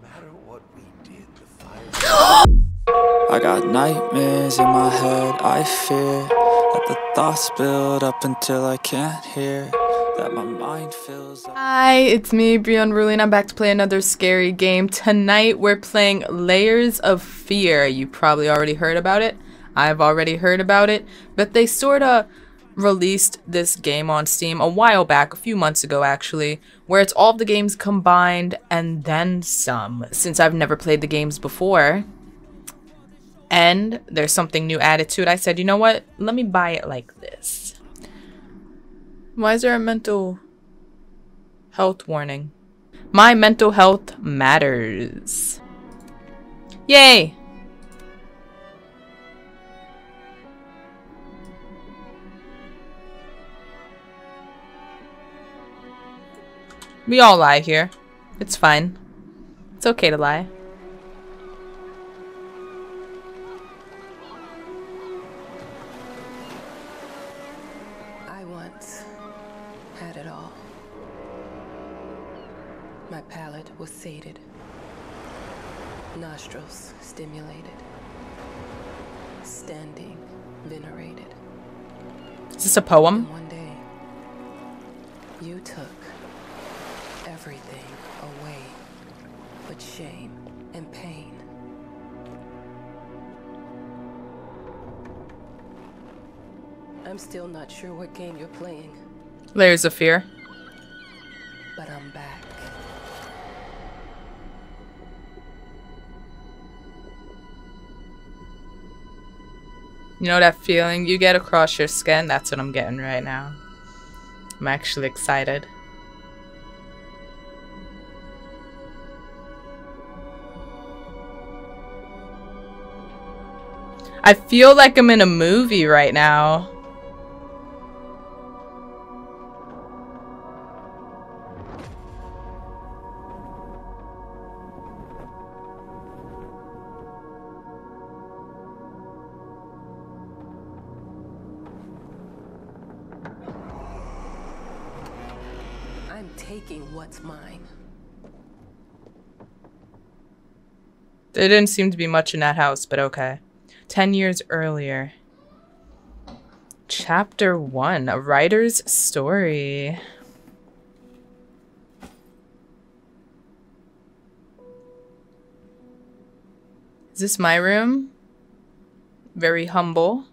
matter what we did, the fire. I got nightmares in my head, I fear that the thoughts build up until I can't hear, that my mind fills up. Hi, it's me, Unruly, and I'm back to play another scary game. Tonight we're playing Layers of Fear. You probably already heard about it. I've already heard about it, but they sorta released this game on Steam a while back, a few months ago actually, where it's all of the games combined and then some. Since I've never played the games before, and there's something new added to it, I said, you know what? Let me buy it like this. Why is there a mental health warning? My mental health matters. Yay! We all lie here. It's fine. It's okay to lie. I once had it all. My palate was sated, nostrils stimulated, standing venerated. Is this a poem? And one day, you took everything away but shame and pain. I'm still not sure what game you're playing, Layers of Fear. but I'm back. You know that feeling you get across your skin? That's what I'm getting right now. I'm actually excited. I feel like I'm in a movie right now. I'm taking what's mine. There didn't seem to be much in that house, but okay. 10 years earlier. Chapter 1, a writer's story. Is this my room? Very humble.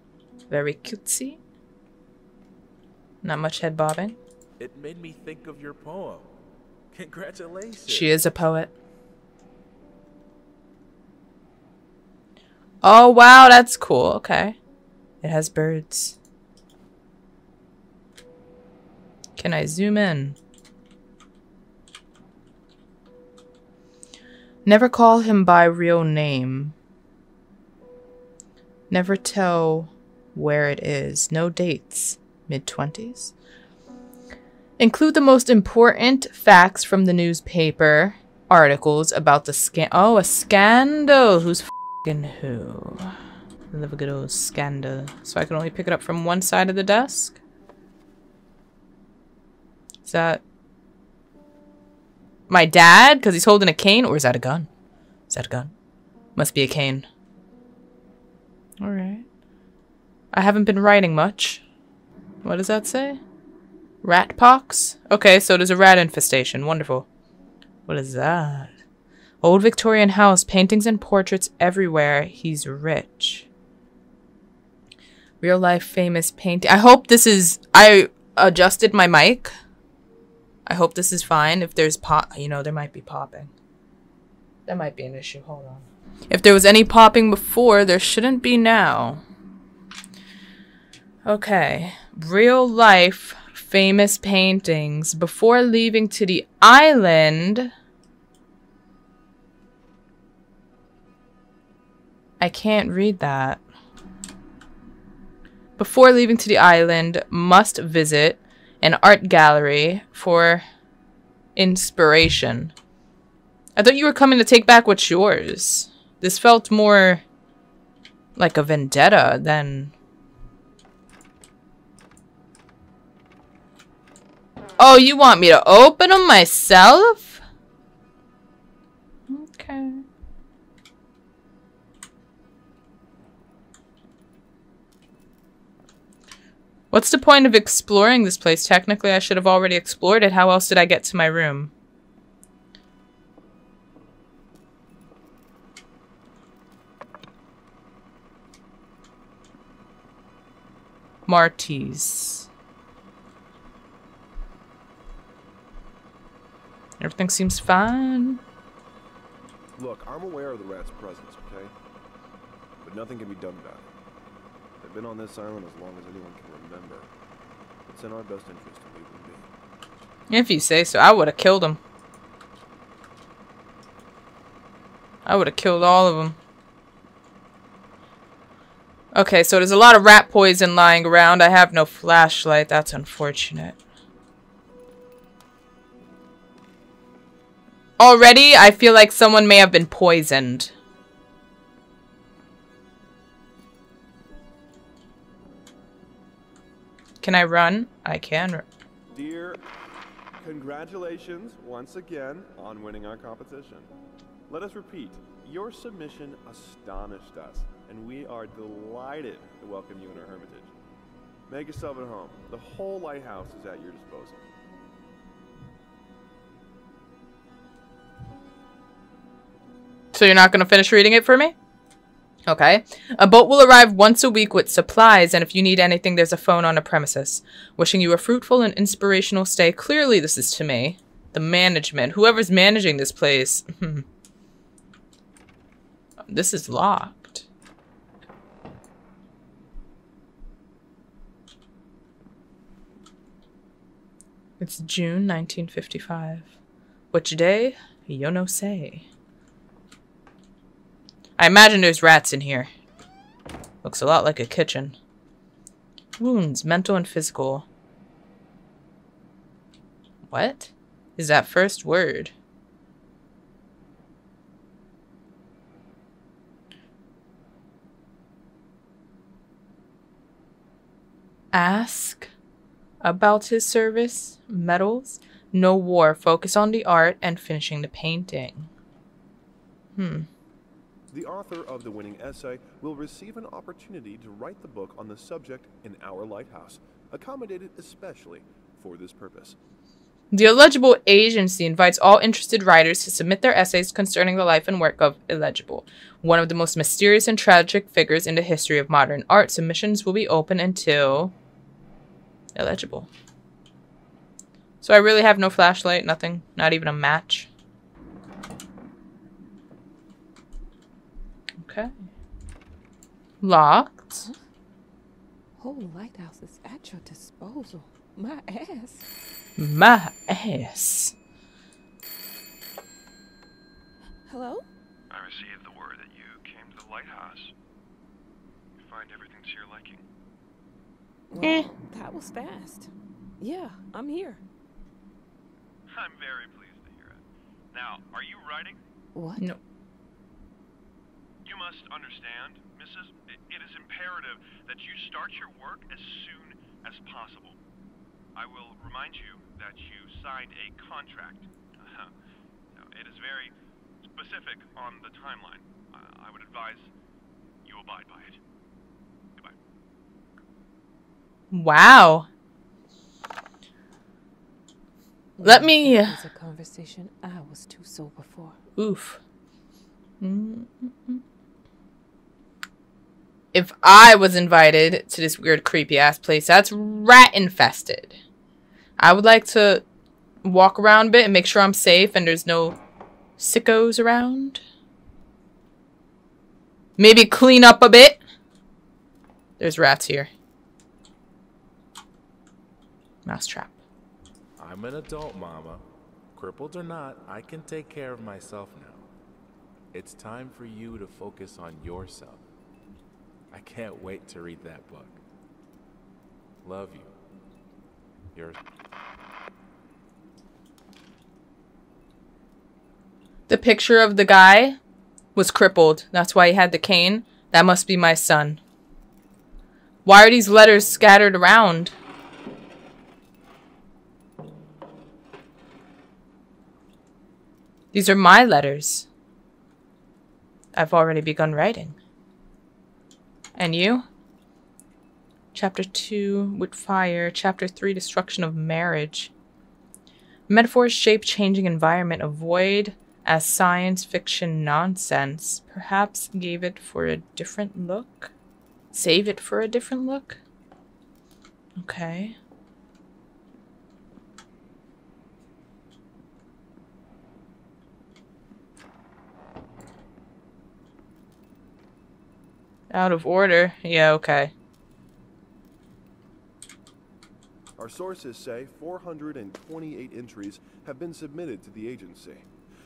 Very cutesy. Not much head bobbing. It made me think of your poem. Congratulations. She is a poet. Oh wow, that's cool. Okay. It has birds. Can I zoom in? Never call him by real name. Never tell where it is. No dates. Mid-20s. Include the most important facts from the newspaper articles about the a scandal. Who's f***ing who? I love a good old scandal. So I can only pick it up from one side of the desk? Is that my dad? Because he's holding a cane? Or is that a gun? Is that a gun? Must be a cane. Alright. I haven't been writing much. What does that say? Rat pox? Okay, so there's a rat infestation. Wonderful. What is that? Old Victorian house. Paintings and portraits everywhere. He's rich. Real life famous painting. I hope this is... I adjusted my mic. I hope this is fine. If there's pop... You know, there might be popping. That might be an issue. Hold on. If there was any popping before, there shouldn't be now. Okay. Real life famous paintings. Before leaving to the island... I can't read that. Before leaving to the island, must visit an art gallery for inspiration. I thought you were coming to take back what's yours. This felt more like a vendetta than... Oh, you want me to open them myself? Okay. What's the point of exploring this place? Technically, I should have already explored it. How else did I get to my room? Marty's. Everything seems fine. Look, I'm aware of the rat's presence, okay? But nothing can be done about it. They've been on this island as long as anyone can remember. It's in our best interest to leave them be. If you say so. I would have killed them. I would have killed all of them. Okay, so there's a lot of rat poison lying around. I have no flashlight. That's unfortunate. Already, I feel like someone may have been poisoned. Can I run? I can. Dear, congratulations once again on winning our competition. Let us repeat, your submission astonished us, and we are delighted to welcome you in our hermitage. Make yourself at home. The whole lighthouse is at your disposal. So you're not going to finish reading it for me? Okay. A boat will arrive once a week with supplies, and if you need anything, there's a phone on the premises. Wishing you a fruitful and inspirational stay. Clearly, this is to me. The management. Whoever's managing this place. This is locked. It's June 1955. Which day? You no say. I imagine there's rats in here. Looks a lot like a kitchen. Wounds, mental and physical. What is that first word? Ask about his service, medals, no war, focus on the art and finishing the painting. The author of the winning essay will receive an opportunity to write the book on the subject in our lighthouse, accommodated especially for this purpose. The Illegible Agency invites all interested writers to submit their essays concerning the life and work of Illegible, one of the most mysterious and tragic figures in the history of modern art. Submissions will be open until Illegible. So I really have no flashlight, nothing, not even a match. Okay. Locked. Whole lighthouse is at your disposal. My ass. My ass. Hello? I received the word that you came to the lighthouse. You find everything to your liking. Well, that was fast. Yeah, I'm here. I'm very pleased to hear it. Now, are you writing? What? No. You must understand, Mrs. It is imperative that you start your work as soon as possible. I will remind you that you signed a contract. It is very specific on the timeline. I would advise you abide by it. Goodbye. Wow. Let me... That was a conversation I was too sober for. Oof. If I was invited to this weird creepy ass place that's rat infested, I would like to walk around a bit and make sure I'm safe and there's no sickos around. Maybe clean up a bit. There's rats here. Mousetrap. I'm an adult, Mama. Crippled or not, I can take care of myself now. It's time for you to focus on yourself. I can't wait to read that book. Love you. Yours. The picture of the guy was crippled. That's why he had the cane. That must be my son. Why are these letters scattered around? These are my letters. I've already begun writing. And you? Chapter 2, with fire. Chapter 3, destruction of marriage. Metaphors shape changing environment. Avoid as science fiction nonsense. Perhaps gave it for a different look? Save it for a different look? Okay. Out of order? Yeah, okay. Our sources say 428 entries have been submitted to the agency.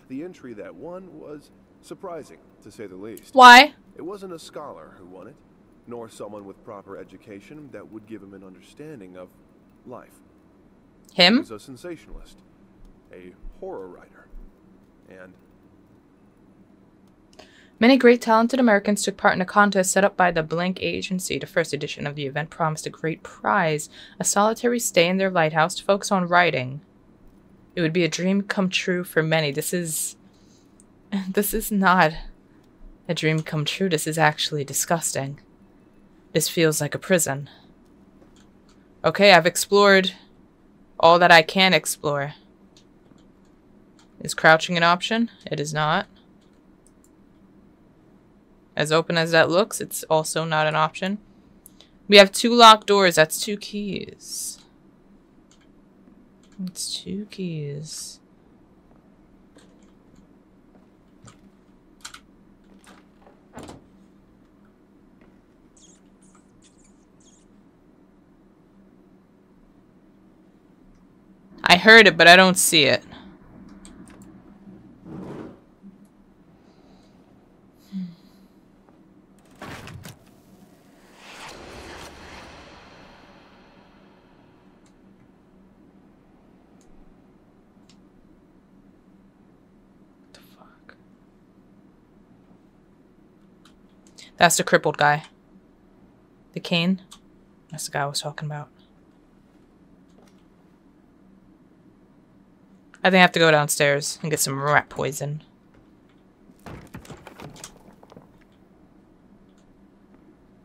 The entry that won was surprising, to say the least. Why? It wasn't a scholar who won it, nor someone with proper education that would give him an understanding of life. He Him? was a sensationalist, a horror writer, and Many great talented Americans took part in a contest set up by the Blank Agency. The first edition of the event promised a great prize, a solitary stay in their lighthouse to focus on writing. It would be a dream come true for many. This is not a dream come true. This is actually disgusting. This feels like a prison. Okay, I've explored all that I can explore. Is crouching an option? It is not. As open as that looks, it's also not an option. We have 2 locked doors. That's 2 keys. It's 2 keys. I heard it, but I don't see it. That's the crippled guy. The cane. That's the guy I was talking about. I think I have to go downstairs and get some rat poison.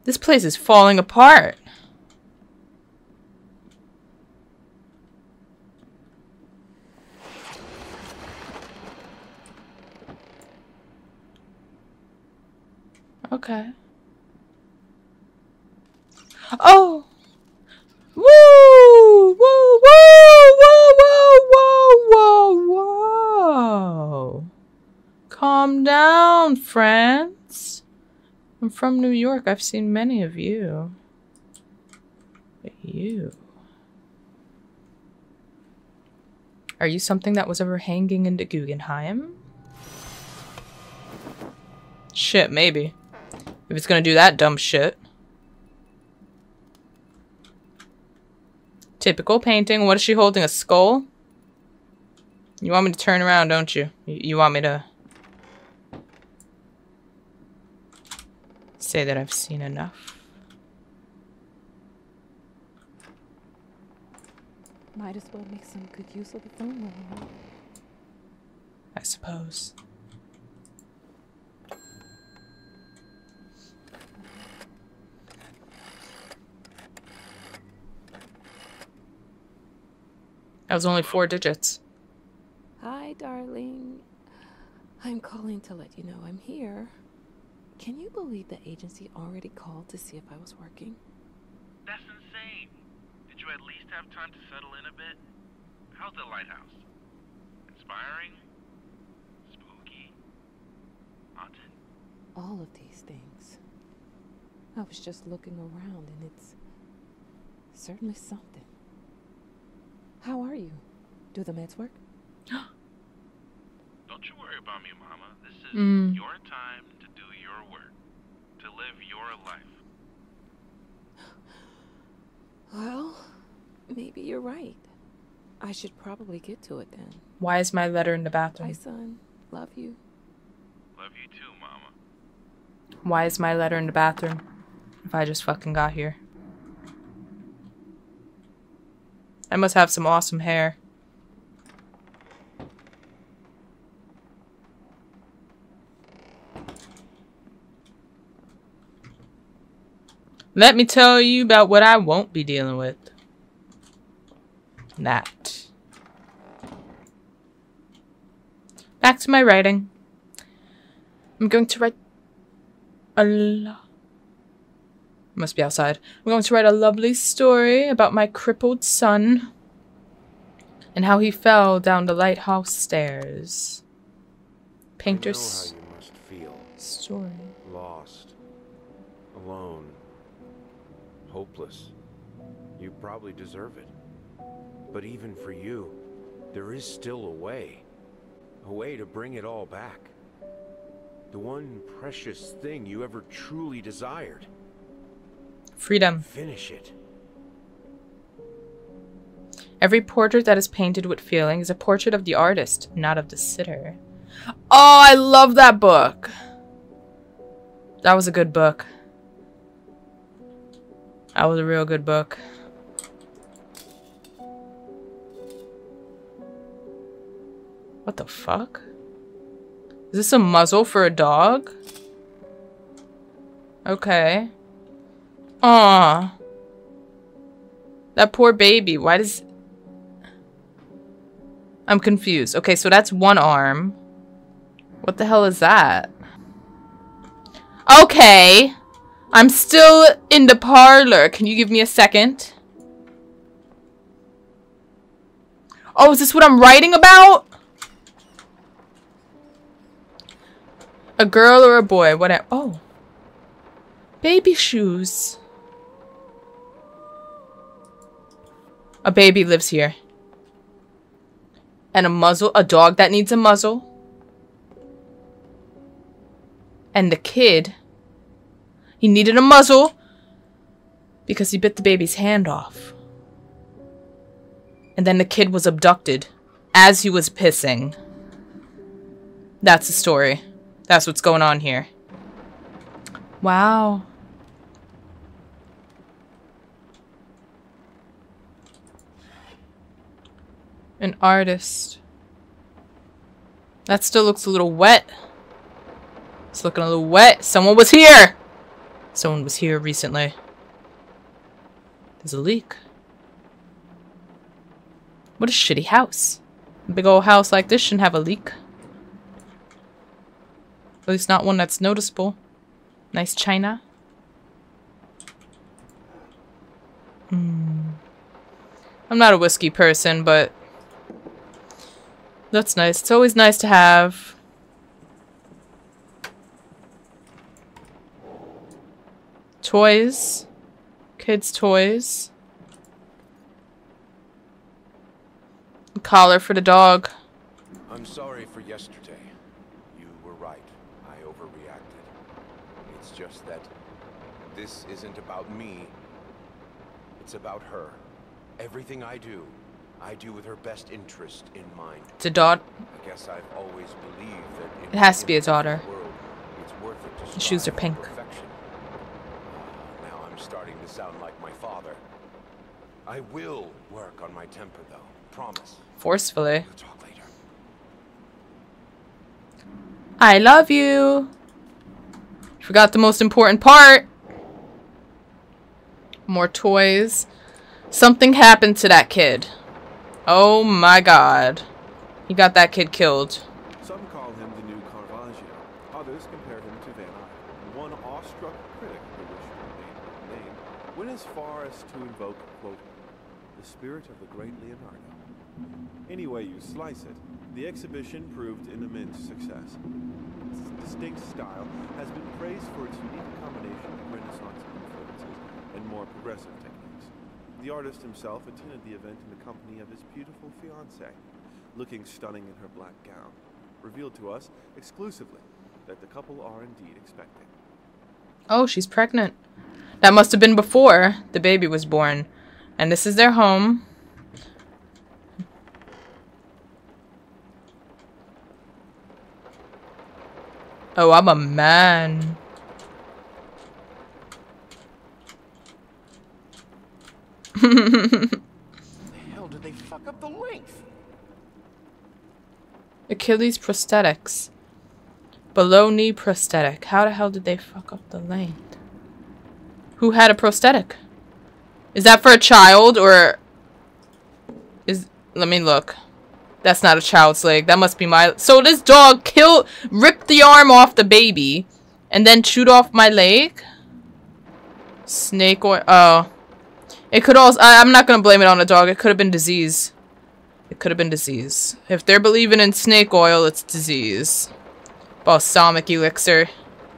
This place is falling apart. Okay. Oh! Woo! Woo! Woo! Woo! Woo! Whoa! Whoa! Calm down, friends. I'm from New York. I've seen many of you. But you... Are you something that was ever hanging in the Guggenheim? Shit, maybe. If it's gonna do that dumb shit. Typical painting. What is she holding? A skull? You want me to turn around, don't you? You want me to say that I've seen enough? Might as well make some good use of the phone line. I suppose. That was only 4 digits. Hi, darling. I'm calling to let you know I'm here. Can you believe the agency already called to see if I was working? That's insane. Did you at least have time to settle in a bit? How's the lighthouse? Inspiring? Spooky? Haunted? All of these things. I was just looking around and it's certainly something. How are you? Do the meds work? Don't you worry about me, Mama. This is your time to do your work. To live your life. Well, maybe you're right. I should probably get to it then. Why is my letter in the bathroom? Bye, son. Love you. Love you too, Mama. Why is my letter in the bathroom? If I just fucking got here. I must have some awesome hair. Let me tell you about what I won't be dealing with. That. Back to my writing. I'm going to write must be outside. I'm going to write a lovely story about my crippled son and how he fell down the lighthouse stairs. Painter's I know how you must feel. Story. Lost. Alone. Hopeless. You probably deserve it. But even for you, there is still a way. A way to bring it all back. The one precious thing you ever truly desired. Freedom. Finish it. Every portrait that is painted with feeling is a portrait of the artist, not of the sitter. Oh, I love that book. That was a good book. That was a real good book. What the fuck? Is this a muzzle for a dog? Okay. Aw. That poor baby. Why does... I'm confused. Okay, so that's one arm. What the hell is that? Okay. I'm still in the parlor. Can you give me a second? Oh, is this what I'm writing about? A girl or a boy? Whatever. Oh. Baby shoes. A baby lives here. And a muzzle. A dog that needs a muzzle. And the kid. He needed a muzzle. Because he bit the baby's hand off. And then the kid was abducted. As he was pissing. That's the story. That's what's going on here. Wow. An artist. That still looks a little wet. It's looking a little wet. Someone was here! Someone was here recently. There's a leak. What a shitty house. A big old house like this shouldn't have a leak. At least not one that's noticeable. Nice china. I'm not a whiskey person, but that's nice. It's always nice to have. Toys. Kids' toys. A collar for the dog. I'm sorry for yesterday. You were right. I overreacted. It's just that this isn't about me. It's about her. Everything I do with her best interest in mind. It's a daughter. I guess I've always believed that It has to be a daughter. World, it's worth it to The shoes are strive pink. for perfection. Now I'm starting to sound like my father. I will work on my temper, though. Promise. Forcefully. We'll talk later. I love you. Forgot the most important part. More toys. Something happened to that kid. Oh my god. He got that kid killed. Some call him the new Caravaggio. Others compare him to Van Eyck. One awestruck critic who wished to remain unnamed went as far as to invoke, quote, the spirit of the great Leonardo. Any way you slice it, the exhibition proved an immense success. Its distinct style has been praised for its unique combination of Renaissance influences and more progressive techniques. The artist himself attended the event in the company of his beautiful fiancée, looking stunning in her black gown, revealed to us exclusively that the couple are indeed expecting. Oh, she's pregnant. That must have been before the baby was born. And this is their home. Oh, I'm a man. The hell did they fuck up the length? Achilles prosthetics. Below knee prosthetic. How the hell did they fuck up the length? Who had a prosthetic? Is that for a child or is... Let me look. That's not a child's leg. That must be my... So this dog ripped the arm off the baby and then chewed off my leg? Snake oil. Oh. It could also... I'm not going to blame it on the dog. It could have been disease. It could have been disease. If they're believing in snake oil, it's disease. Balsamic elixir.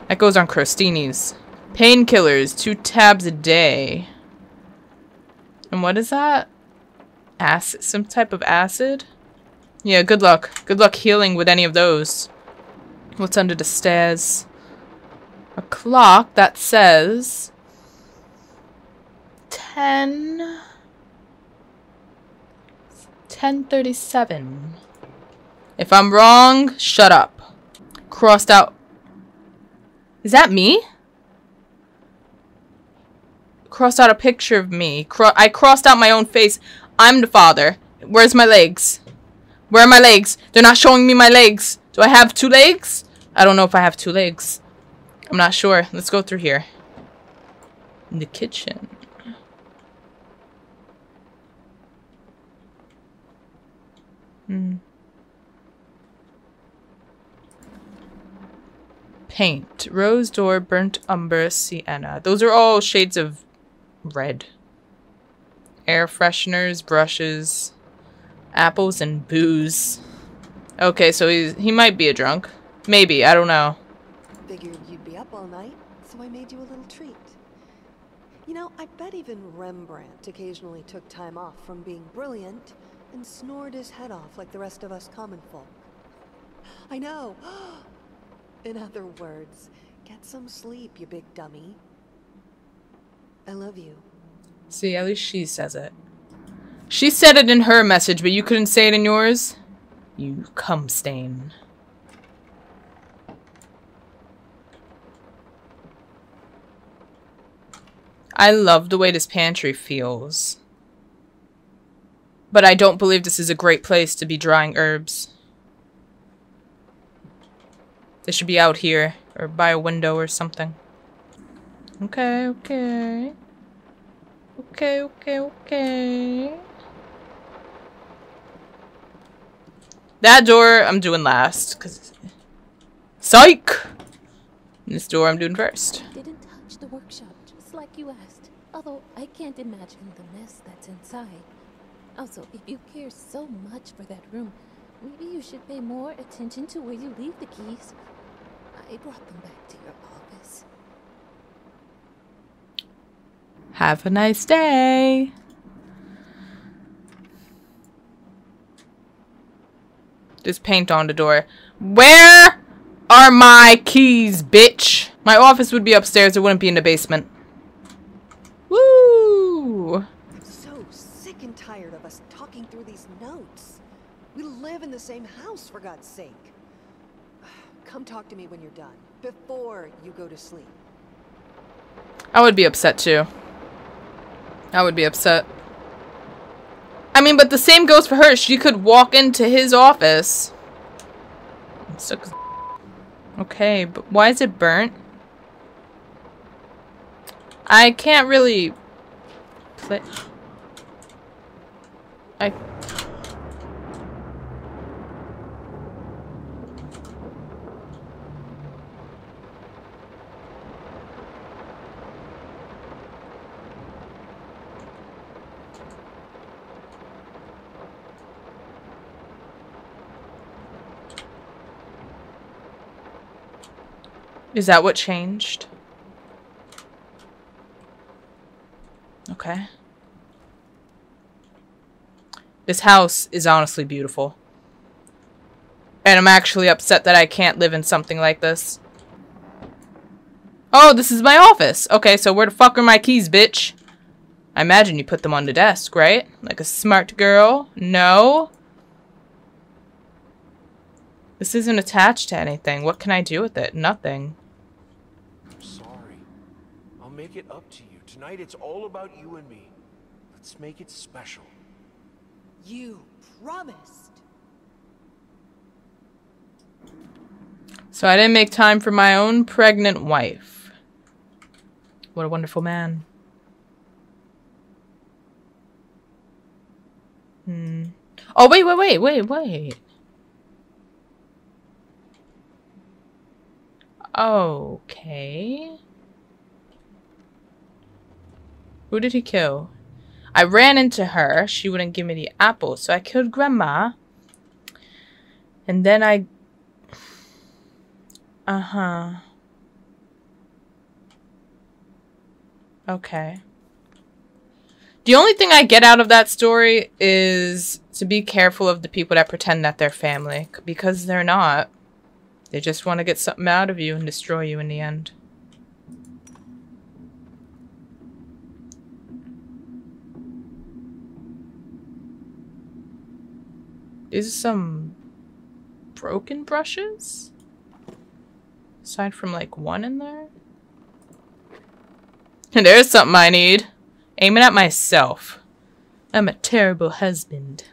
That goes on crostinis. Painkillers. 2 tabs a day. And what is that? Acid. Some type of acid? Yeah, good luck. Good luck healing with any of those. What's under the stairs? A clock that says... 10:37. If I'm wrong, shut up. Crossed out. Is that me? Crossed out a picture of me. I crossed out my own face. I'm the father. Where's my legs? Where are my legs? They're not showing me my legs. Do I have 2 legs? I don't know if I have 2 legs. I'm not sure. Let's go through here. In the kitchen. Paint. Rose door, burnt umber, sienna. Those are all shades of red. Air fresheners, brushes, apples, and booze. Okay, so he might be a drunk. Maybe, I don't know. Figured you'd be up all night, so I made you a little treat. You know, I bet even Rembrandt occasionally took time off from being brilliant and snored his head off like the rest of us common folk. I know. In other words, get some sleep, you big dummy. I love you. See, at least she says it. She said it in her message, but you couldn't say it in yours? You cum stain. I love the way this pantry feels. But I don't believe this is a great place to be drying herbs. They should be out here, or by a window or something. Okay, okay. Okay, okay, okay. That door I'm doing last, cause psych! This door I'm doing first. Didn't touch the workshop, just like you asked. Although I can't imagine the mess that's inside. Also, if you care so much for that room, maybe you should pay more attention to where you leave the keys. I brought them back to your office. Have a nice day. There's paint on the door. Where are my keys, bitch? My office would be upstairs. It wouldn't be in the basement. Woo! I'm so sick and tired of us talking through these notes. We live in the same house, for God's sake. Come talk to me when you're done, before you go to sleep. I would be upset too. I would be upset. I mean, but the same goes for her. She could walk into his office. Okay, but why is it burnt? I can't really play. Is that what changed? Okay. This house is honestly beautiful. And I'm actually upset that I can't live in something like this. Oh, this is my office. Okay, so where the fuck are my keys, bitch? I imagine you put them on the desk, right? Like a smart girl? No? This isn't attached to anything. What can I do with it? Nothing. I'm sorry. I'll make it up to you. Tonight it's all about you and me. Let's make it special. You promised. So I didn't make time for my own pregnant wife. What a wonderful man. Oh, wait. Okay. Who did he kill? I ran into her. She wouldn't give me the apple, so I killed Grandma. And then I... Okay. The only thing I get out of that story is to be careful of the people that pretend that they're family. Because they're not. They just want to get something out of you and destroy you in the end. These are some broken brushes? Aside from like one in there? And there's something I need. Aiming at myself. I'm a terrible husband.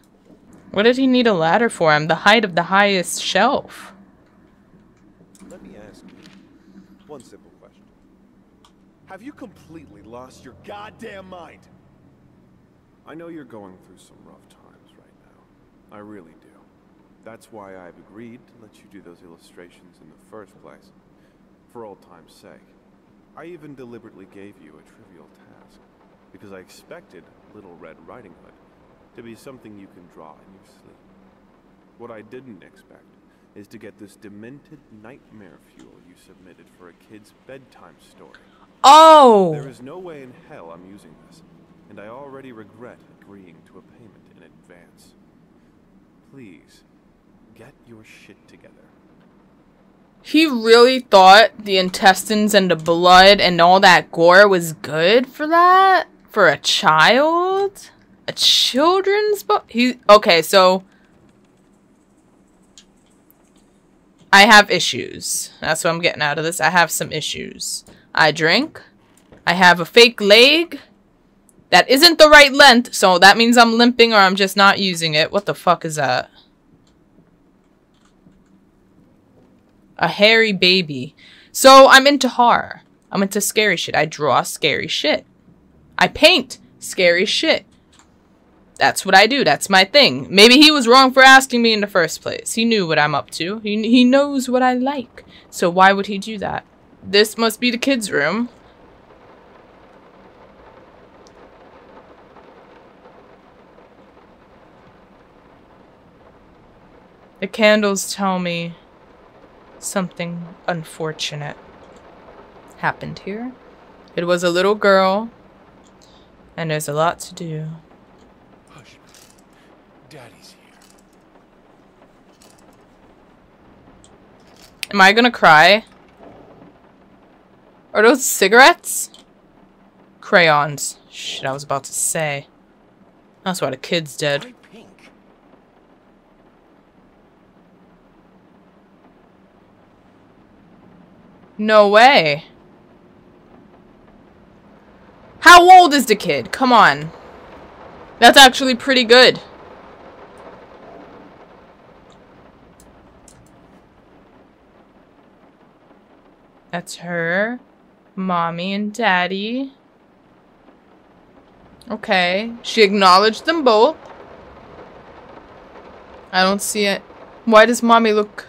What did he need a ladder for? I'm the height of the highest shelf. Let me ask you one simple question. Have you completely lost your goddamn mind? I know you're going through some rough times right now. I really do. That's why I've agreed to let you do those illustrations in the first place. For old time's sake. I even deliberately gave you a trivial task, because I expected Little Red Riding Hood to be something you can draw in your sleep. What I didn't expect is to get this demented nightmare fuel you submitted for a kid's bedtime story. Oh! There is no way in hell I'm using this, and I already regret agreeing to a payment in advance. Please, get your shit together. He really thought the intestines and the blood and all that gore was good for that? For a child? A children's book? Okay, so I have issues. That's what I'm getting out of this. I have some issues. I drink. I have a fake leg that isn't the right length, so that means I'm limping or I'm just not using it. What the fuck is that? A hairy baby. So I'm into horror. I'm into scary shit. I draw scary shit. I paint scary shit. That's what I do. That's my thing. Maybe he was wrong for asking me in the first place. He knew what I'm up to. He knows what I like. So why would he do that? This must be the kids' room. The candles tell me something unfortunate happened here. It was a little girl, and there's a lot to do. Hush. Daddy's here. Am I gonna cry? Are those cigarettes? Crayons. Shit, I was about to say. That's why the kid's dead. Pink. No way. How old is the kid? Come on. That's actually pretty good. That's her, mommy, and daddy. Okay. She acknowledged them both. I don't see it. Why does mommy look...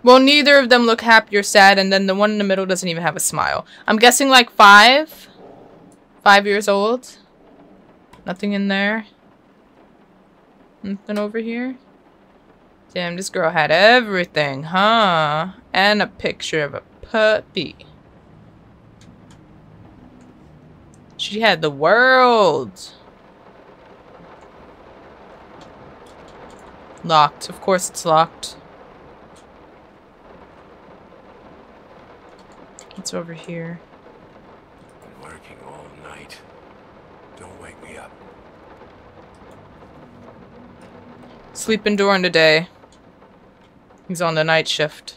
Well, neither of them look happy or sad, and then the one in the middle doesn't even have a smile. I'm guessing like 5? 5 years old? Nothing in there? Nothing over here? Damn, this girl had everything, huh? And a picture of a puppy. She had the world. Locked. Of course it's locked. It's over here. Been working all night. Don't wake me up. Sleeping during the day. He's on the night shift.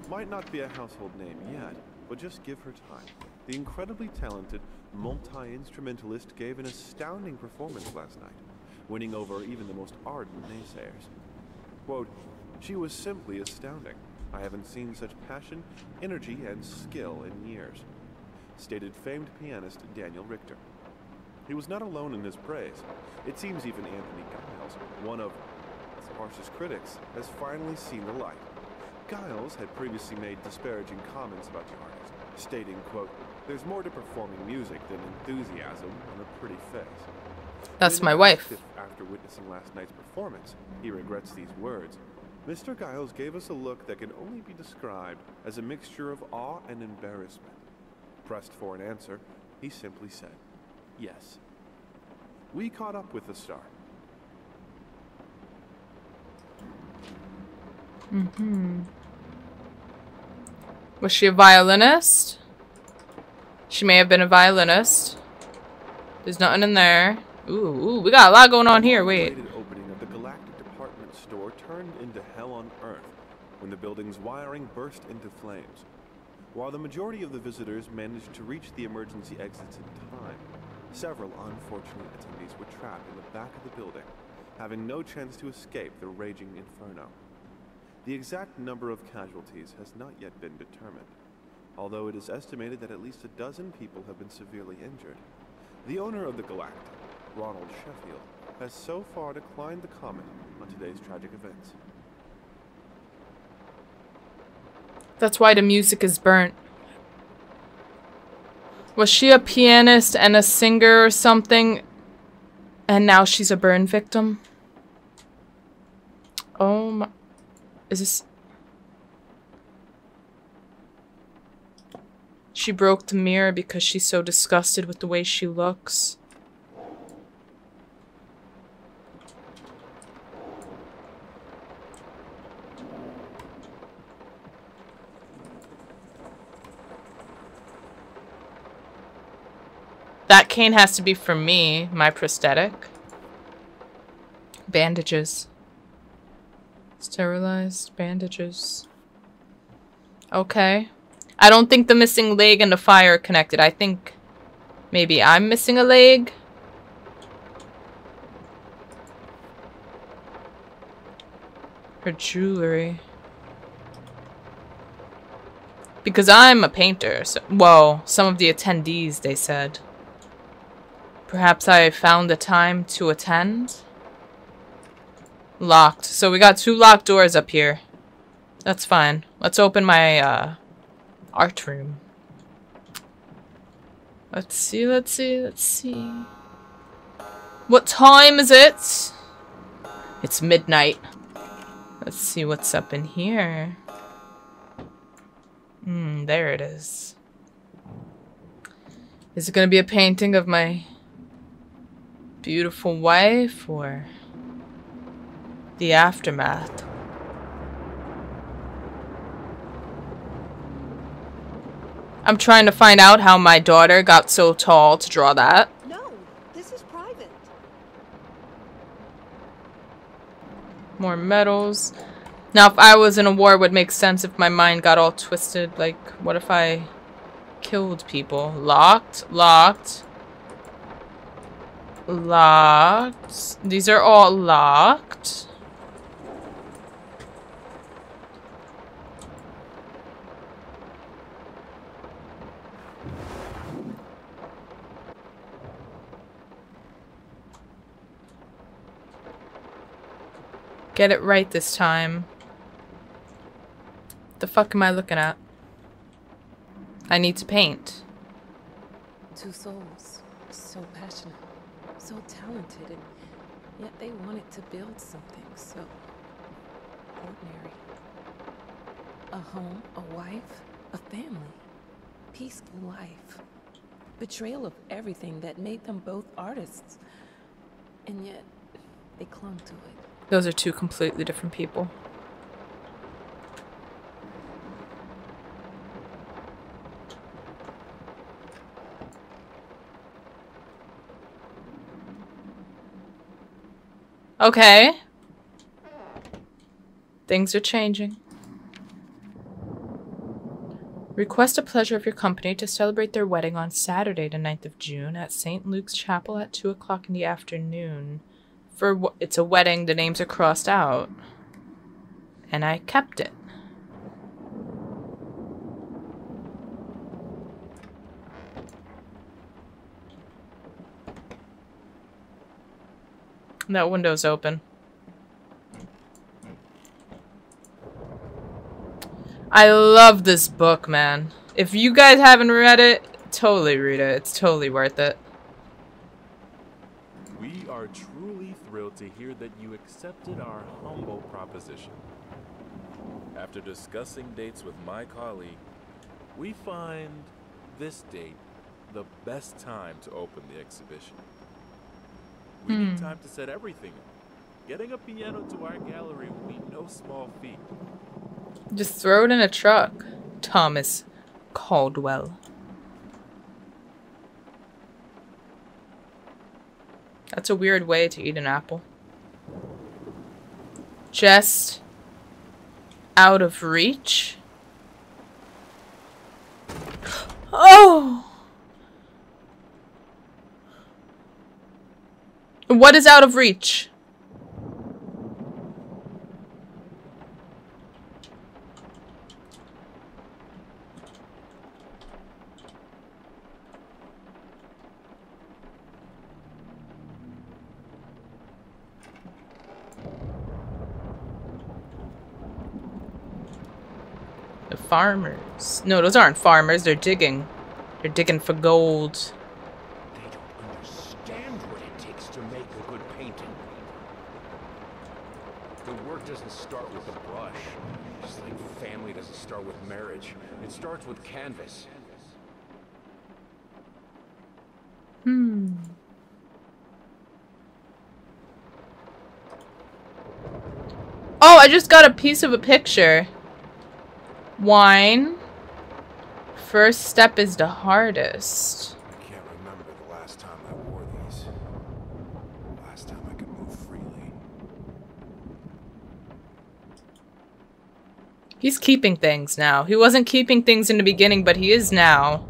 Might not be a household name yet, but just give her time. The incredibly talented multi-instrumentalist gave an astounding performance last night, winning over even the most ardent naysayers. Quote, She was simply astounding. I haven't seen such passion, energy, and skill in years, stated famed pianist Daniel Richter. He was not alone in his praise. It seems even Anthony Giles, one of his harshest critics, has finally seen the light. Giles had previously made disparaging comments about the artist, stating, quote, "There's more to performing music than enthusiasm and a pretty face." That's When my asked wife. if, after witnessing last night's performance, he regrets these words, Mr. Giles gave us a look that can only be described as a mixture of awe and embarrassment. Pressed for an answer, he simply said, "Yes." We caught up with the star. Was she a violinist? She may have been a violinist. There's nothing in there. Ooh, we got a lot going on here. Wait. The opening of the Galactic Department Store turned into hell on Earth when the building's wiring burst into flames. While the majority of the visitors managed to reach the emergency exits in time, several unfortunate attendees were trapped in the back of the building, having no chance to escape the raging inferno. The exact number of casualties has not yet been determined, although it is estimated that at least a dozen people have been severely injured. The owner of the Galactic, Ronald Sheffield, has so far declined the comment on today's tragic events. That's why the music is burnt. Was she a pianist and a singer or something? And now she's a burn victim? Oh my... Is this... She broke the mirror because she's so disgusted with the way she looks. That cane has to be for me, my prosthetic. Bandages. Sterilized bandages. Okay. I don't think the missing leg and the fire are connected. I think maybe I'm missing a leg. Her jewelry. Because I'm a painter. So, whoa, some of the attendees, they said. Perhaps I found the time to attend? Locked. So we got 2 locked doors up here. That's fine. Let's open my art room. Let's see, let's see, let's see. What time is it? It's midnight. Let's see what's up in here. There it is. Is it gonna be a painting of my beautiful wife or the aftermath? I'm trying to find out how my daughter got so tall to draw that. No, this is private. More medals. Now, if I was in a war, it would make sense if my mind got all twisted. Like, what if I killed people? Locked, locked, locked. These are all locked. Get it right this time. The fuck am I looking at? I need to paint. 2 souls, so passionate, so talented, and yet they wanted to build something so ordinary. A home, a wife, a family, peaceful life. Betrayal of everything that made them both artists, and yet they clung to it. Those are 2 completely different people. Okay. Things are changing. Request a pleasure of your company to celebrate their wedding on Saturday, the 9th of June at St. Luke's Chapel at 2 o'clock in the afternoon. It's a wedding, the names are crossed out. And I kept it. That window's open. I love this book, man. If you guys haven't read it, totally read it. It's totally worth it. We are truly thrilled to hear that you accepted our humble proposition. After discussing dates with my colleague, we find this date the best time to open the exhibition. We need time to set everything up. Getting a piano to our gallery will be no small feat. Just throw it in a truck. Thomas Caldwell. That's a weird way to eat an apple. Just out of reach. Oh! What is out of reach? The farmers. No, those aren't farmers. They're digging. They're digging for gold. They don't understand what it takes to make a good painting. The work doesn't start with the brush. Just like family doesn't start with marriage. It starts with canvas. Oh, I just got a piece of a picture. Wine. First step is the hardest. I can't remember the last time I wore these. Last time I could move freely. He's keeping things now. He wasn't keeping things in the beginning, but he is now.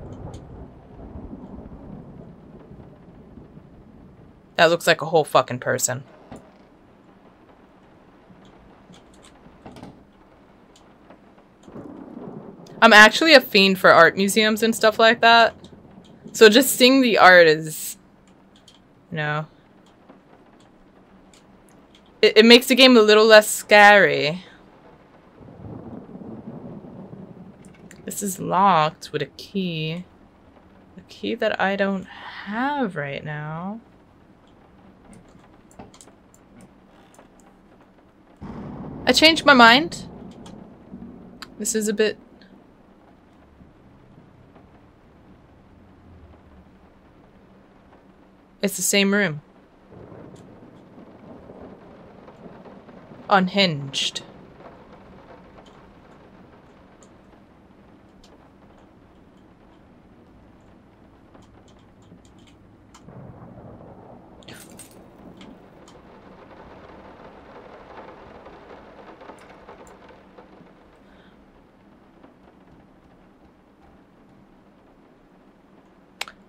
That looks like a whole fucking person. I'm actually a fiend for art museums and stuff like that. So just seeing the art is, you know, it makes the game a little less scary. This is locked with a key. A key that I don't have right now. I changed my mind. This is a bit... It's the same room. Unhinged.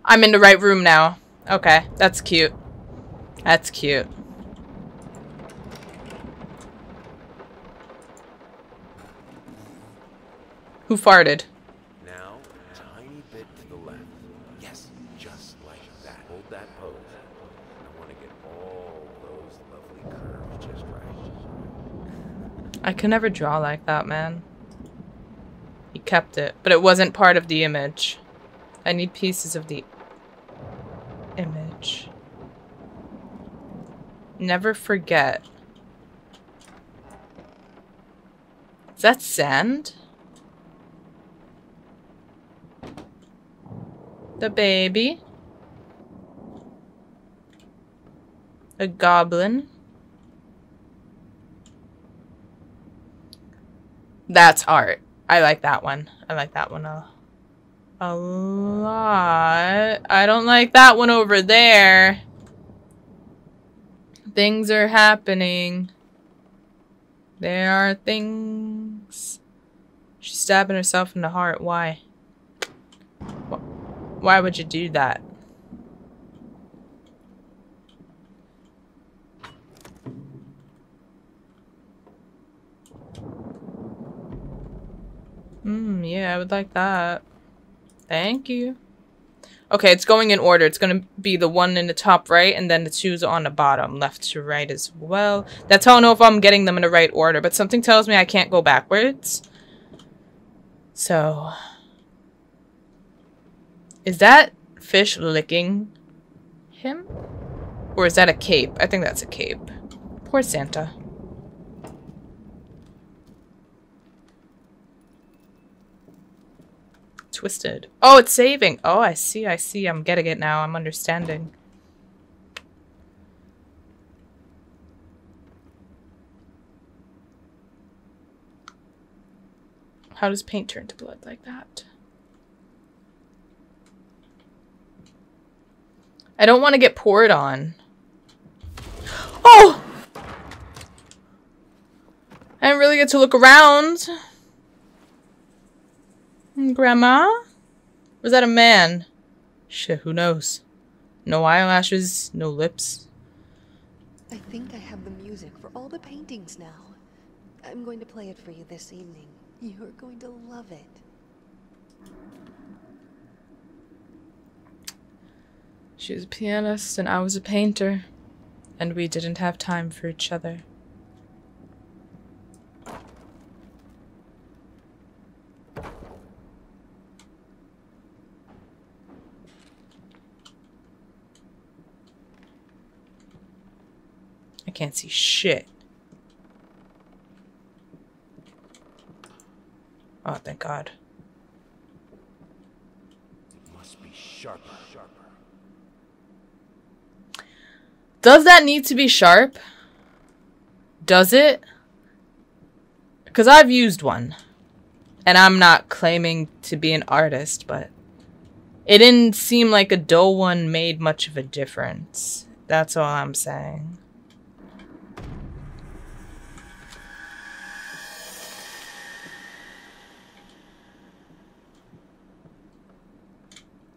I'm in the right room now. Okay, that's cute. That's cute. Who farted? Now, tiny bit to the left. Yes, just like that. Hold that pose. I want to get all those lovely curves just right. I can never draw like that, man. He kept it, but it wasn't part of the image. I need pieces of the image. Never forget. Is that sand? The baby. A goblin. That's art. I like that one. I like that one a lot. I don't like that one over there. Things are happening. There are things. She's stabbing herself in the heart. Why? Why would you do that? Yeah, I would like that. Thank you. Okay, it's going in order. It's gonna be the one in the top right, and then the twos on the bottom, left to right as well. That's how I know if I'm getting them in the right order, but something tells me I can't go backwards. So... is that fish licking him? Or is that a cape? I think that's a cape. Poor Santa. Twisted. Oh, it's saving. Oh, I see. I see. I'm getting it now. I'm understanding. How does paint turn to blood like that? I don't want to get poured on. Oh! I didn't really get to look around. Grandma? Was that a man? Shit, who knows? No eyelashes, no lips. I think I have the music for all the paintings now. I'm going to play it for you this evening. You're going to love it. She was a pianist and I was a painter. And we didn't have time for each other. I can't see shit. Oh, thank God. It must be sharper. Does that need to be sharp? Does it? Because I've used one. And I'm not claiming to be an artist, but it didn't seem like a dull one made much of a difference. That's all I'm saying.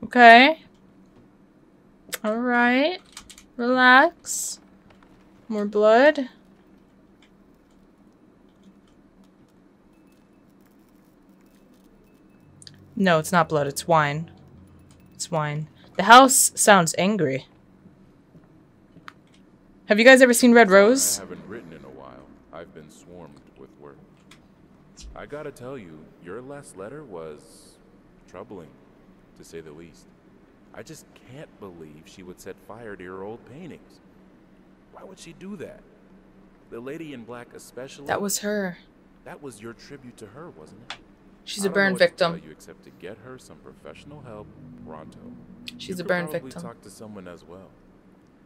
Okay. Alright. Relax. More blood. No, it's not blood. It's wine. It's wine. The house sounds angry. Have you guys ever seen Red Rose? I haven't written in a while. I've been swarmed with work. I gotta tell you, your last letter was troubling, to say the least. I just can't believe she would set fire to your old paintings. Why would she do that? The lady in black especially? That was her. That was your tribute to her, wasn't it? She's a burn victim. I don't know what to tell you except to get her some professional help pronto. She's a burn You could victim. probably talk to someone as well.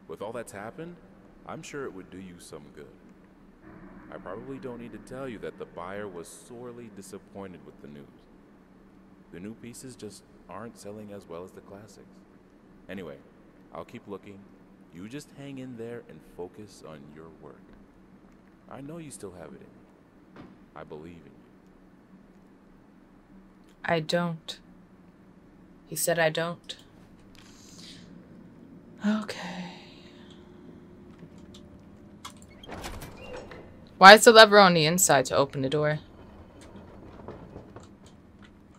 With all that's happened, I'm sure it would do you some good. I probably don't need to tell you that the buyer was sorely disappointed with the news. The new pieces just aren't selling as well as the classics. Anyway, I'll keep looking. You just hang in there and focus on your work. I know you still have it in you. I believe in you. I don't. He said I don't. Okay. Why is the lever on the inside to open the door?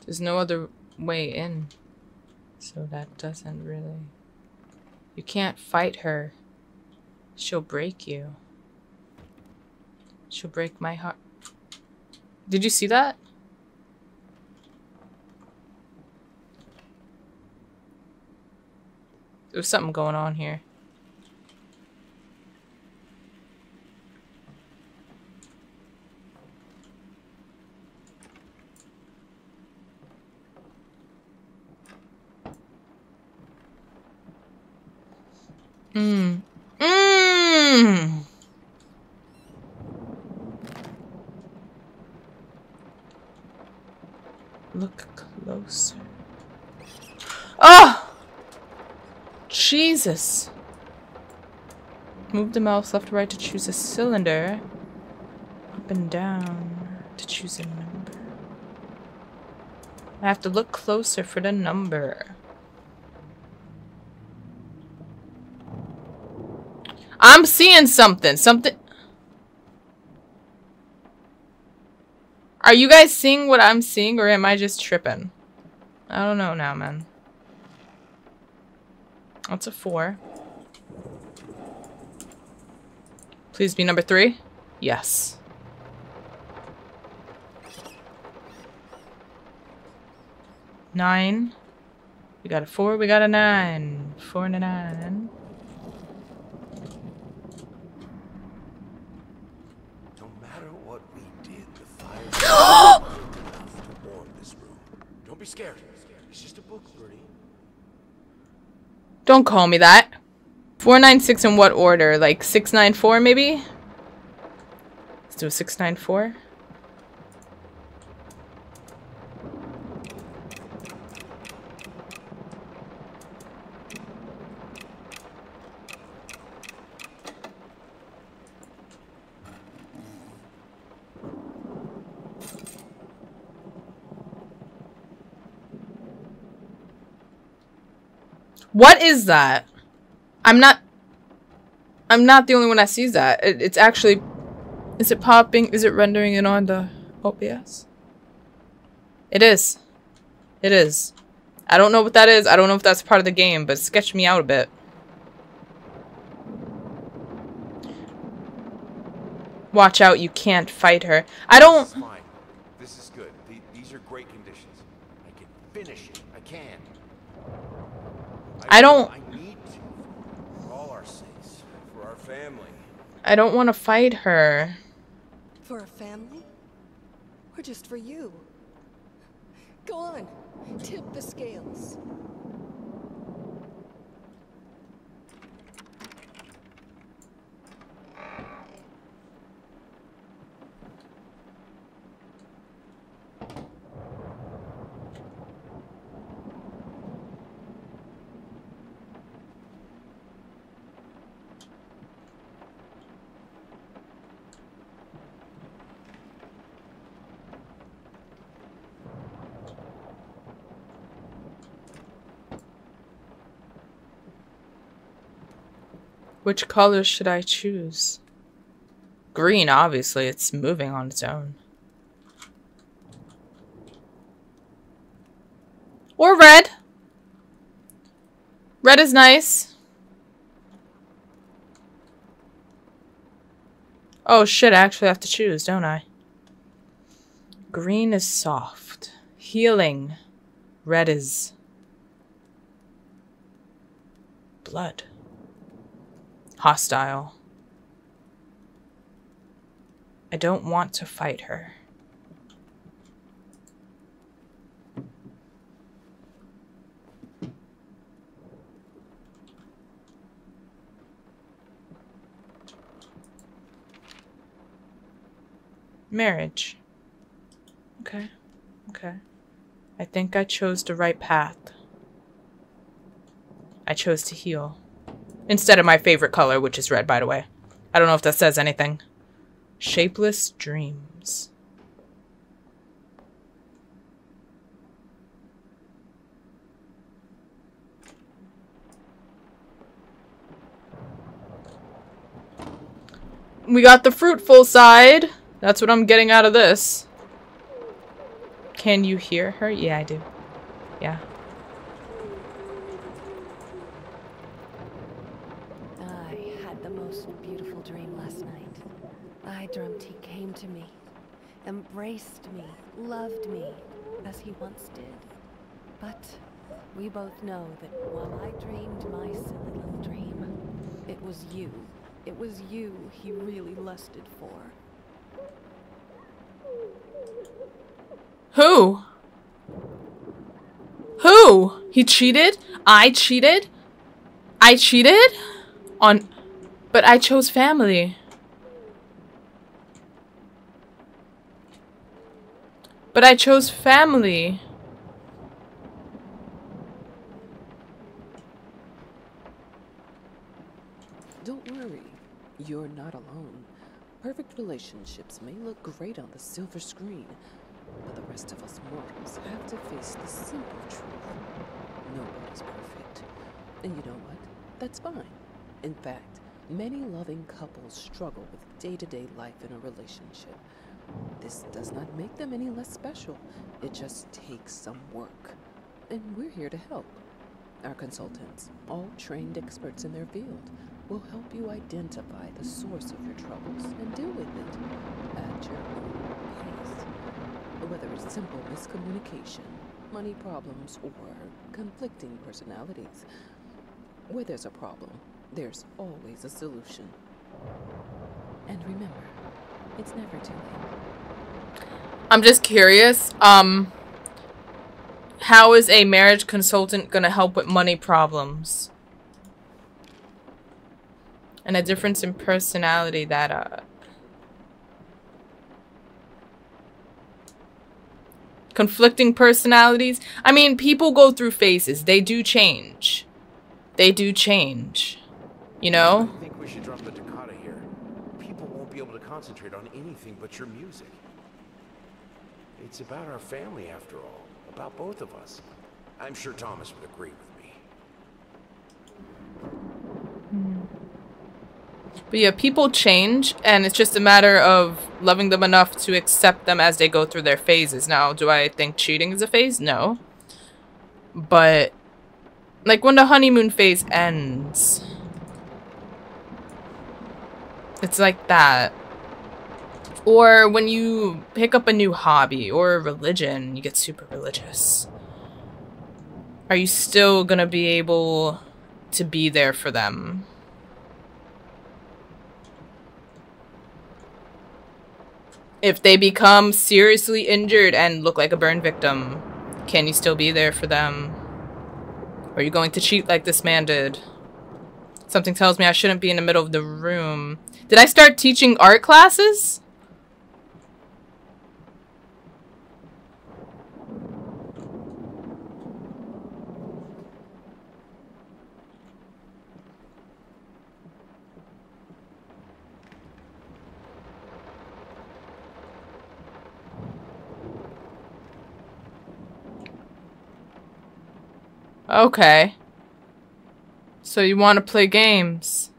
There's no other way in. So that doesn't really... You can't fight her. She'll break you. She'll break my heart. Did you see that? There's something going on here. Look closer. Oh! Jesus. Move the mouse left to right to choose a cylinder. Up and down to choose a number. I have to look closer for the number. I'm seeing something. Something. Are you guys seeing what I'm seeing, or am I just tripping? I don't know now, man. That's a 4. Please be number 3. Yes. Nine. We got a 4, we got a 9. 4 and a 9. No matter what we did, the fire enough to warm this room. Don't be scared. It's just a book, Bertie. Don't call me that. 496 in what order? Like 694 maybe? Let's do a 694. What is that? I'm not the only one that sees that. It's actually... Is it popping? Is it rendering it on the OBS? It is. It is. I don't know what that is. I don't know if that's part of the game, but sketch me out a bit. Watch out, you can't fight her. I don't... It's fine. This is good. These are great conditions. I can finish it. I can. I don't... I need to. For all our sakes. For our family. I don't want to fight her. For a family? Or just for you? Go on, tip the scales. Which color should I choose? Green, obviously. It's moving on its own. Or red. Red is nice. Oh shit, I actually have to choose, don't I? Green is soft. Healing. Red is... blood. Hostile. I don't want to fight her. Marriage. Okay. Okay. I think I chose the right path. I chose to heal. Instead of my favorite color, which is red, by the way. I don't know if that says anything. Shapeless dreams. We got the fruitful side. That's what I'm getting out of this. Can you hear her? Yeah, I do. Yeah. I dreamt he came to me, embraced me, loved me, as he once did. But we both know that while I dreamed my silly little dream, it was you. It was you he really lusted for. Who? Who? He cheated? I cheated? I cheated? On... But I chose family. But I chose family. Don't worry, you're not alone. Perfect relationships may look great on the silver screen, but the rest of us mortals have to face the simple truth. Nobody's perfect. And you know what? That's fine. In fact, many loving couples struggle with day-to-day life in a relationship. This does not make them any less special. It just takes some work. And we're here to help. Our consultants, all trained experts in their field, will help you identify the source of your troubles and deal with it at your own pace. Whether it's simple miscommunication, money problems, or conflicting personalities. Where there's a problem, there's always a solution. And remember, it's never too late. I'm just curious, how is a marriage consultant gonna help with money problems? And a difference in personality that, conflicting personalities? I mean, people go through phases. They do change. They do change. You know? I think we should drop the toccata here. People won't be able to concentrate on anything but your music. It's about our family, after all. About both of us. I'm sure Thomas would agree with me. But yeah, people change, and it's just a matter of loving them enough to accept them as they go through their phases. Now, do I think cheating is a phase? No. But, like, when the honeymoon phase ends, it's like that. Or when you pick up a new hobby or a religion, you get super religious. Are you still gonna be able to be there for them? If they become seriously injured and look like a burn victim, can you still be there for them? Or are you going to cheat like this man did? Something tells me I shouldn't be in the middle of the room. Did I start teaching art classes? Okay. So you want to play games?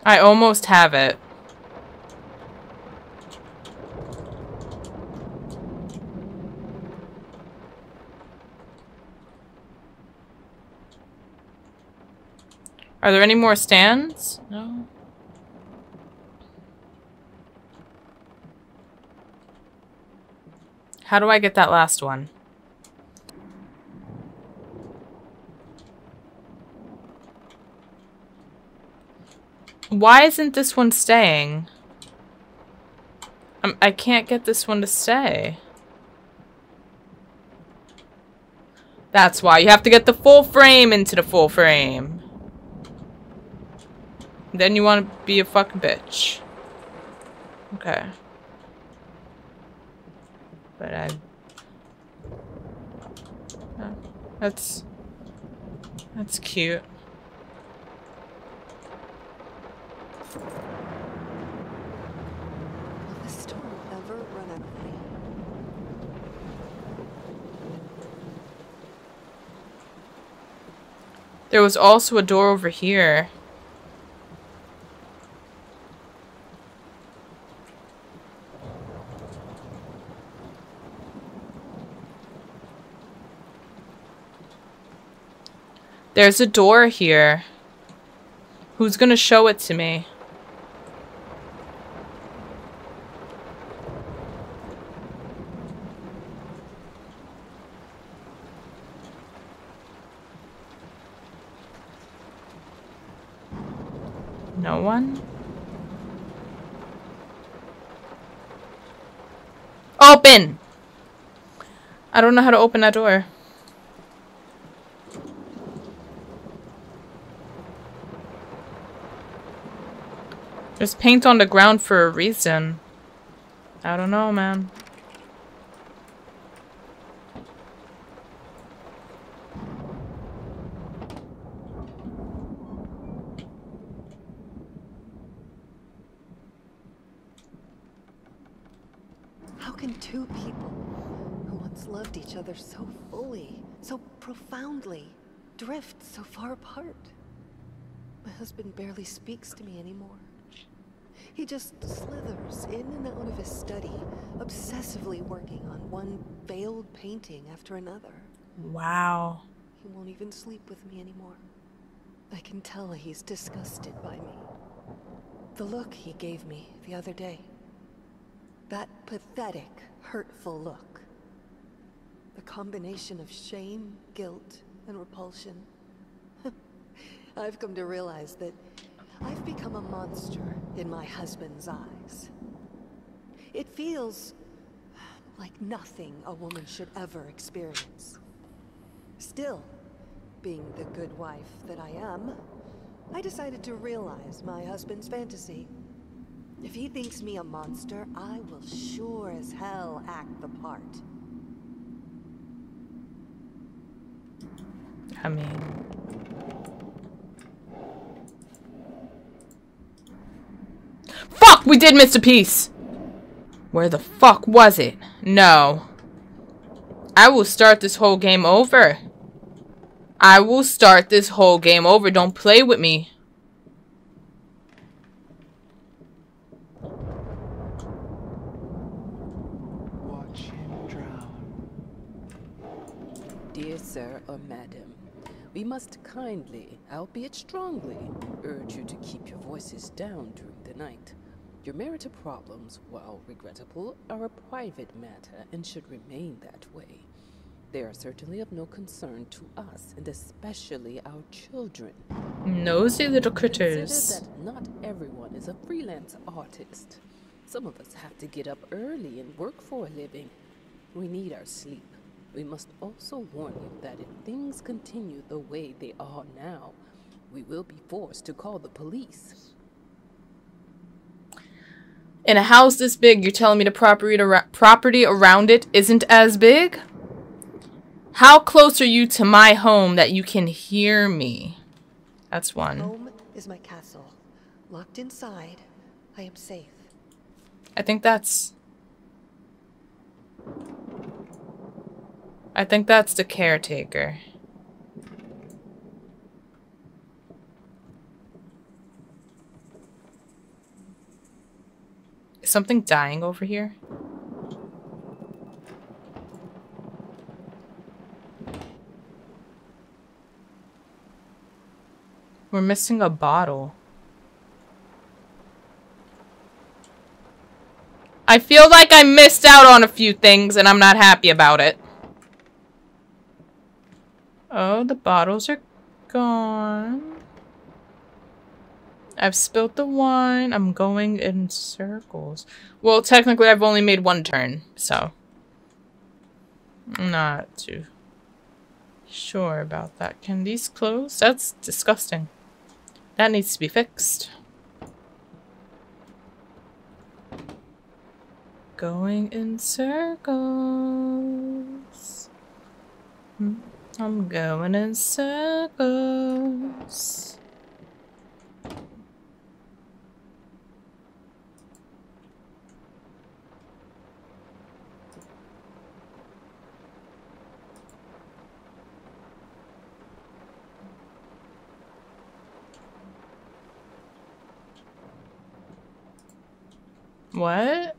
I almost have it. Are there any more stands? No. How do I get that last one? Why isn't this one staying? I can't get this one to stay. That's why. You have to get the full frame into the full frame. Then you want to be a fucking bitch. Okay. But that's cute. Will the storm ever run out of rain? There was also a door over here. There's a door here. Who's gonna show it to me? No one? Open! I don't know how to open that door. There's paint on the ground for a reason. I don't know, man. How can two people who once loved each other so fully, so profoundly, drift so far apart? My husband barely speaks to me anymore. He just slithers in and out of his study, obsessively working on one failed painting after another. Wow. He won't even sleep with me anymore. I can tell he's disgusted by me. The look he gave me the other day. That pathetic, hurtful look. The combination of shame, guilt, and repulsion. I've come to realize that I've become a monster in my husband's eyes. It feels like nothing a woman should ever experience. Still, being the good wife that I am, I decided to realize my husband's fantasy. If he thinks me a monster, I will sure as hell act the part. I mean... Fuck! We did miss a piece! Where the fuck was it? No. I will start this whole game over. I will start this whole game over. Don't play with me. Watch him drown. Dear sir or madam, we must kindly, albeit strongly, urge you to keep your voices down during the night. Your marital problems, while regrettable, are a private matter and should remain that way. They are certainly of no concern to us, and especially our children. Nosy little critters. Consider that not everyone is a freelance artist. Some of us have to get up early and work for a living. We need our sleep. We must also warn you that if things continue the way they are now, we will be forced to call the police. In a house this big, you're telling me the property around it isn't as big? How close are you to my home that you can hear me? That's one. Home is my castle. Locked inside, I am safe. I think that's the caretaker. Is something dying over here? We're missing a bottle. I feel like I missed out on a few things and I'm not happy about it. Oh, the bottles are gone. I've spilled the wine. I'm going in circles. Well, technically I've only made one turn, so I'm not too sure about that. Can these close? That's disgusting. That needs to be fixed. Going in circles. I'm going in circles. What?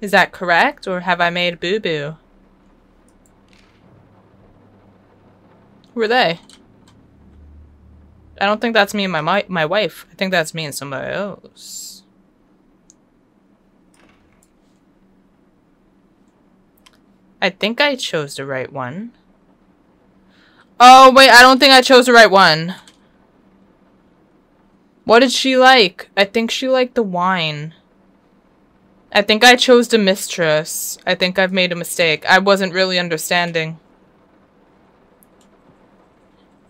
Is that correct, or have I made boo-boo? Who are they? I don't think that's me and my wife. I think that's me and somebody else. I think I chose the right one. Oh, wait, I don't think I chose the right one. What did she like? I think she liked the wine. I think I chose the mistress. I think I've made a mistake. I wasn't really understanding.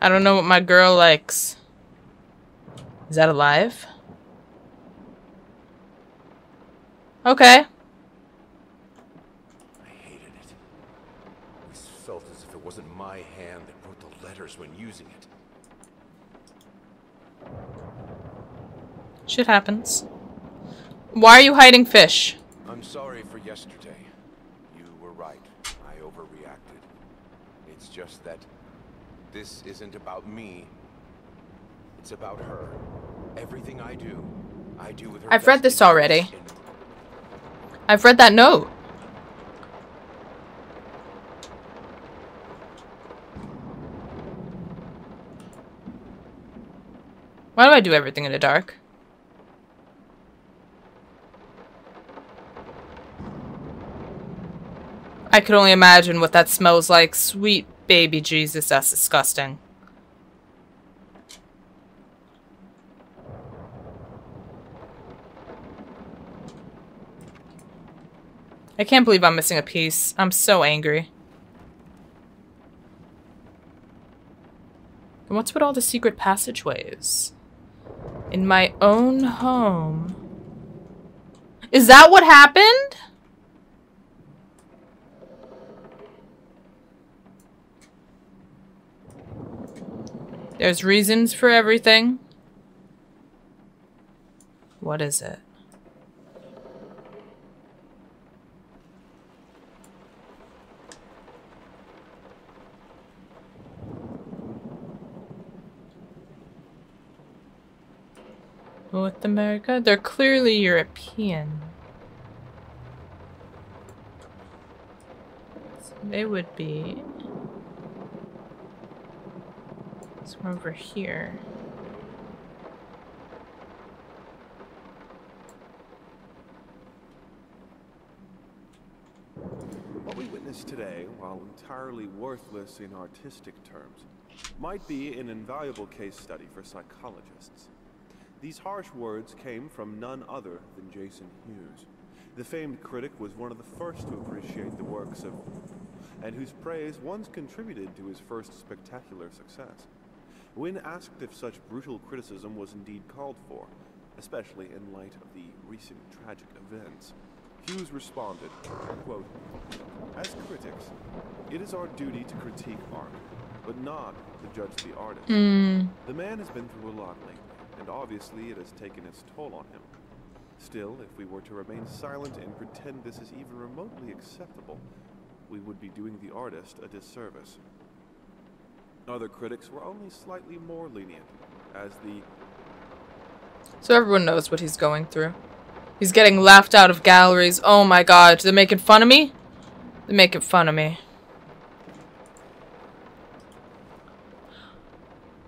I don't know what my girl likes. Is that alive? Okay. I hated it. This felt as if it wasn't my hand that wrote the letters when using it. Shit happens. Why are you hiding fish? I'm sorry for yesterday. You were right. I overreacted. It's just that this isn't about me. It's about her. Everything I do with her. I've read this already. I've read that note. Why do I do everything in the dark? I could only imagine what that smells like. Sweet baby Jesus, that's disgusting. I can't believe I'm missing a piece. I'm so angry. And what's with all the secret passageways? In my own home. Is that what happened? There's reasons for everything. What is it? North America? They're clearly European. So they would be somewhere over here. What we witnessed today, while entirely worthless in artistic terms, might be an invaluable case study for psychologists. These harsh words came from none other than Jason Hughes. The famed critic was one of the first to appreciate the works of, and whose praise once contributed to his first spectacular success. When asked if such brutal criticism was indeed called for, especially in light of the recent tragic events, Hughes responded, quote, "As critics, it is our duty to critique art, but not to judge the artist. The man has been through a lot lately, and obviously it has taken its toll on him. Still, if we were to remain silent and pretend this is even remotely acceptable, we would be doing the artist a disservice." Other critics were only slightly more lenient, as the... So everyone knows what he's going through. He's getting laughed out of galleries. Oh my god, they're making fun of me? They're making fun of me.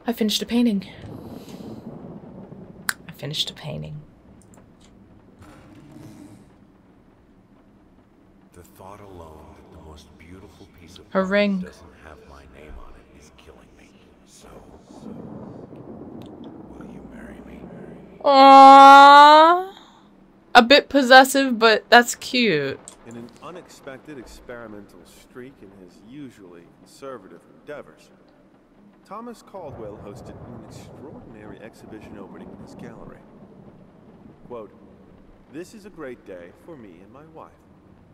I finished a painting. I finished a painting. The thought alone that the most beautiful piece of Her art ring. doesn't have my name on it is killing me. So, will you marry me? Aww. A bit possessive, but that's cute. In an unexpected experimental streak in his usually conservative endeavors, Thomas Caldwell hosted an extraordinary exhibition opening in his gallery. Quote, "This is a great day for me and my wife,"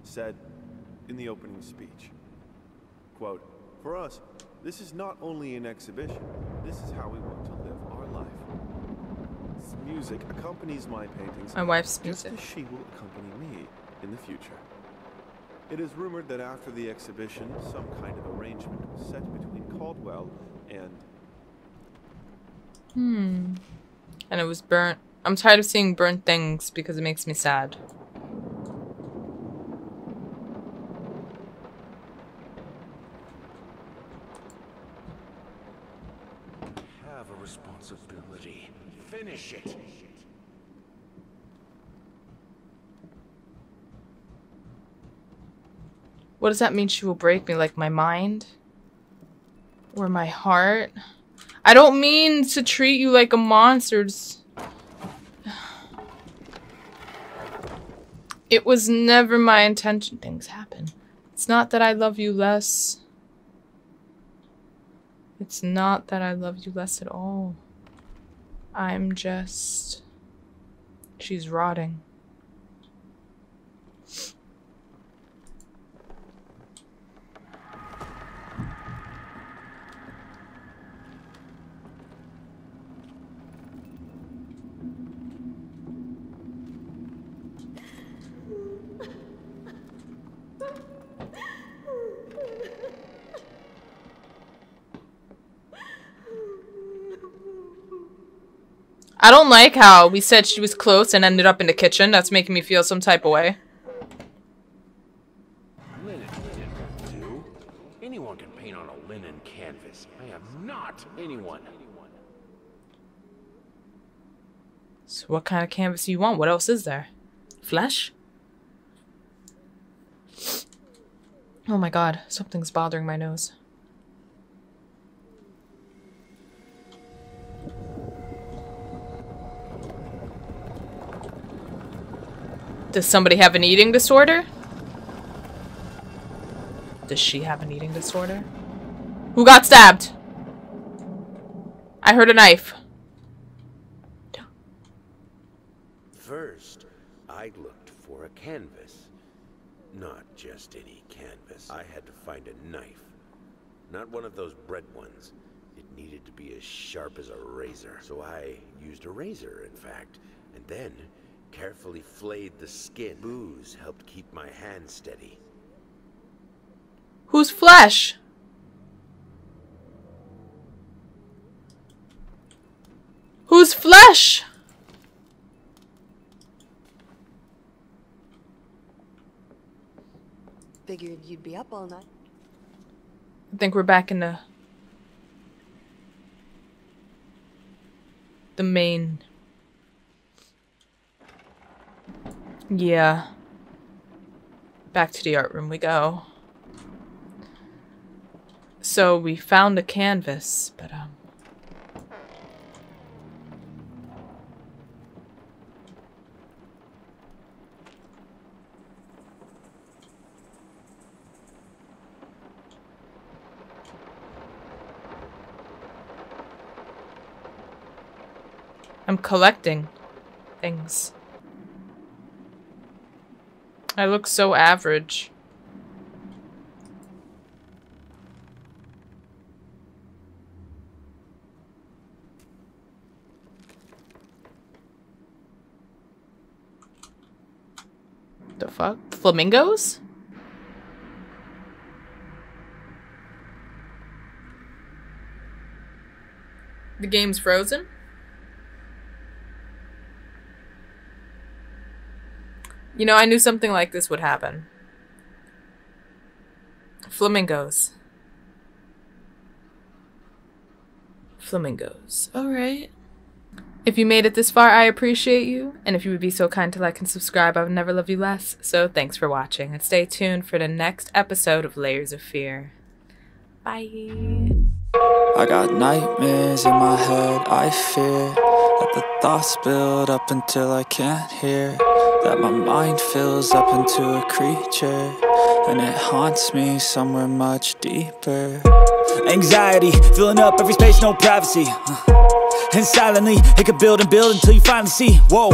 said in the opening speech. Quote, "For us, this is not only an exhibition, this is how we want to live our life. This music accompanies my paintings, My wife's just music. as she will accompany me in the future." It is rumored that after the exhibition, some kind of arrangement was set between Caldwell and... And it was burnt. I'm tired of seeing burnt things because it makes me sad. Have a responsibility. Finish it. What does that mean? She will break me, like my mind? Or my heart? I don't mean to treat you like a monster. Just It was never my intention. Things happen. It's not that I love you less. It's not that I love you less at all. I'm just... She's rotting. I don't like how we said she was close and ended up in the kitchen. That's making me feel some type of way. Linen didn't do. Anyone can paint on a linen canvas. I am not anyone. So what kind of canvas do you want? What else is there? Flesh? Oh my god, something's bothering my nose. Does somebody have an eating disorder? Does she have an eating disorder? Who got stabbed? I heard a knife. First, I looked for a canvas. Not just any canvas. I had to find a knife. Not one of those bread ones. It needed to be as sharp as a razor. So I used a razor, in fact. And then carefully flayed the skin. Booze helped keep my hand steady. Whose flesh? Whose flesh? Figured you'd be up all night. I think we're back in the main. Yeah. Back to the art room we go. So we found a canvas, but I'm collecting things. I look so average. The fuck? Flamingos? The game's frozen? You know, I knew something like this would happen. Flamingos. Flamingos. Alright. If you made it this far, I appreciate you. And if you would be so kind to like and subscribe, I would never love you less. So thanks for watching. And stay tuned for the next episode of Layers of Fear. Bye. I got nightmares in my head, I fear that the thoughts build up until I can't hear, that my mind fills up into a creature, and it haunts me somewhere much deeper. Anxiety, filling up every space, no privacy. And silently, it could build and build until you finally see, whoa,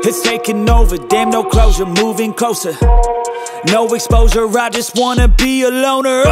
it's taking over, damn no closure, moving closer. No exposure, I just wanna be a loner.